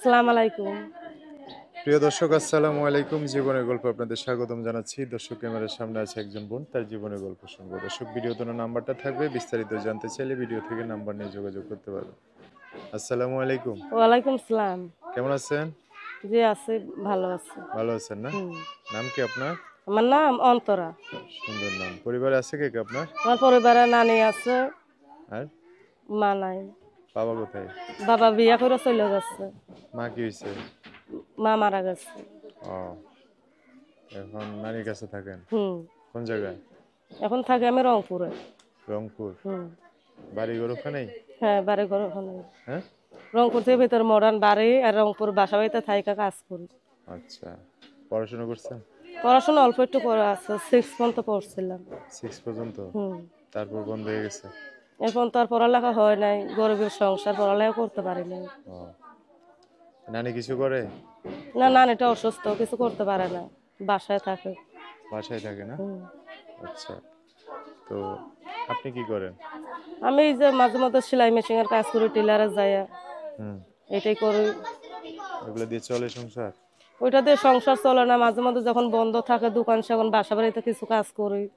আসসালামু আলাইকুম। প্রিয় দর্শক, আসসালামু আলাইকুম। জীবনের গল্প আপনাদের স্বাগতম জানাচ্ছি। দর্শক, ক্যামেরার সামনে আছে একজন বোন, তার জীবনের গল্প শুনবো। দর্শক, ভিডিওতে নাম্বারটা থাকবে, বিস্তারিত জানতে চাইলে ভিডিও থেকে নাম্বার নিয়ে যোগাযোগ করতে পারবেন। আসসালামু আলাইকুম। ওয়ালাইকুম সালাম। কেমন আছেন? জি আছি, ভালো আছি। ভালো আছেন না? হুম। নাম কি আপনার? আমার নাম অন্তরা। সুন্দর নাম। পরিবারে আছে কে কে আপনার? আমার পরিবারে নানি আছে, আর মা নাই। বাবা কোথায়? বাবা বিয়া করে চলে গেছে, মা কি হয়েছে? মা মারা গেছে। ও, এখন নানির কাছে থাকেন? হুম। কোন জায়গায়? এখন থাকি আমি রংপুরে। রংপুর। হুম। বাড়ি ঘর ওখানেই? হ্যাঁ, বাড়ি ঘর ওখানে। হ্যাঁ। রংপুর থেকে ভিতর মডার্ন বাড়ি, আর রংপুর বাসা বাড়িতে থাইকা কাজ করি। আচ্ছা, পড়াশোনা করছেন? পড়াশোনা অল্প একটু করে আছে, 6 পর্যন্ত পড়ছিলাম। 6 পর্যন্ত? হুম। তারপর বন্ধ হয়ে গেছে? এখন তো আর পড়ালেখা হয় নাই, গরিবের সংসার, পড়ালেখা করতে পারি নাই। ও, নানি কিছু করে? না, নানিটা অসুস্থ, কিছু করতে পারে না, বাসায় থাকে। বাসায় থাকে না? হুম। আচ্ছা, তো আপনি কি করেন? আমি এই যে মাঝে মধ্যে সেলাই মেশিনের কাজ করি, টেলারে যাই, হুম। এটাই করি। এগুলো দিয়ে চলে সংসার? ওইটা দিয়ে সংসার চলে না, মাঝে মধ্যে যখন বন্ধ থাকে দোকান, সেখন বাসা বাড়িতে কিছু কাজ করি। ও,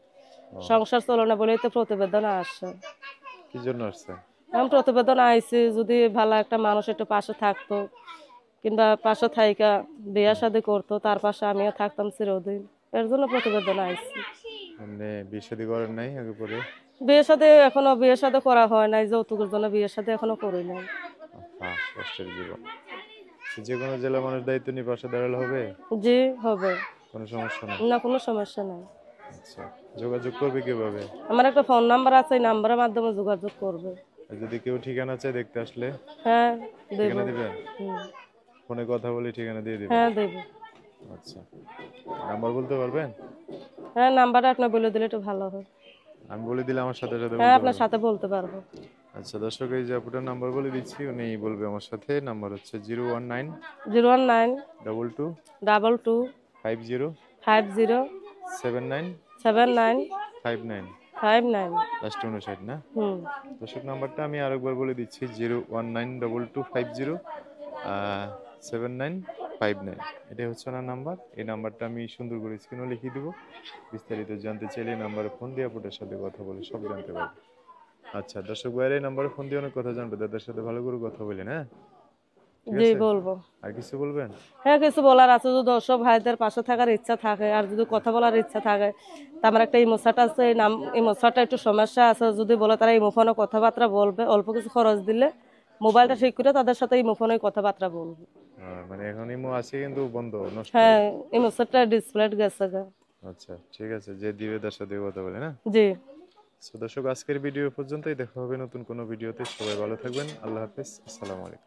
সংসার চলে না বলেই তো প্রতিবেদন আসছে। কি জন্য আসছে? এখন প্রতিবেদন আইছি, যদি ভালো একটা মানুষ একটু পাশে থাকতো, কিংবা পাশে থাইকা বিয়ে শাদী করতো, তার পাশে আমিও থাকতাম চিরদিন, এর জন্য প্রতিবেদন আইছি। মানে বিয়ে শাদী করেন নাই আগে পরে? বিয়ে শাদী করা হয় নাই, যৌতুকের জন্য বিয়ে শাদী এখনো করি নাই। হ্যাঁ, কষ্টের জীবন। যে কোনো জেলা মানুষ দায়িত্ব নিয়ে পাশে দাঁড়ালে হবে? জি, হবে। কোনো সমস্যা নাই? না, কোনো সমস্যা নাই। আচ্ছা, যোগাযোগ করবে কিভাবে? আমার একটা ফোন নাম্বার আছে, এই নাম্বারের মাধ্যমে যোগাযোগ করবে। আর যদি কেউ ঠিকানা চায় দেখতে আসলে? হ্যাঁ, দেব। ঠিকানা দিবেন? হুম। ফোনে কথা বলে ঠিকানা দিয়ে দিবেন? হ্যাঁ, দেব। আচ্ছা, নাম্বার বলতে পারবেন? হ্যাঁ, নাম্বারটা আপনি বলে দিলে একটু ভালো হয়। আমি বলে দিলে আমার সাথে সাথে হ্যাঁ, বলতে আপনার পারবেন? সাথে বলতে পারবো। আচ্ছা দর্শক, এই যে আপুটার নাম্বার বলে দিচ্ছি, উনি বলবে আমার সাথে। নাম্বার হচ্ছে 019 019 22 22 50 50 79 79 59, 59। লাস্ট 59 না? হুম। দর্শক, নাম্বারটা আমি আরেকবার বলে দিচ্ছি, 01922507959। এটাই হচ্ছে ওনার নাম্বার। এই নাম্বারটা আমি সুন্দর করে স্ক্রিনও লিখিয়ে দিব। বিস্তারিত জানতে চাইলে এই নাম্বারে ফোন দিয়ে আপুটার সাথে কথা বলে সব জানতে পারবে। আচ্ছা দর্শক ভাইয়ের, এই নাম্বারে ফোন দিয়ে অনেক কথা জানবে, তাদের সাথে ভালো করে কথা বলেন। হ্যাঁ, ঠিক জি, আছে? বলবো। আর কিছু বলবেন? হ্যাঁ, কিছু বলার আছে, যদি দর্শক ভাইদের পাশে থাকার ইচ্ছা থাকে, আর যদি কথা বলার ইচ্ছা থাকে, তা আমার একটা ইমোসাট আছে, এই ইমোসাটটা একটু সমস্যা আছে, যদি বলে তারা ইমোফোনে কথাবার্তা বলবে, অল্প কিছু খরচ দিলে মোবাইলটা ঠিক করে তাদের সাথে ইমোফোনে কথাবার্তা বলবে। মানে এখন ইমো আছে কিন্তু বন্ধ, নষ্ট। হ্যাঁ, ইমোসাটটা ডিসপ্লে গেছে গা। আচ্ছা, ঠিক আছে, যে দিবে তার সাথে কথা বলে না। জি। দর্শক, আজকের ভিডিও পর্যন্তই। দেখা হবে নতুন কোনো ভিডিওতে। সবাই ভালো থাকবেন। আল্লাহ হাফেজ। আসসালামু আলাইকুম।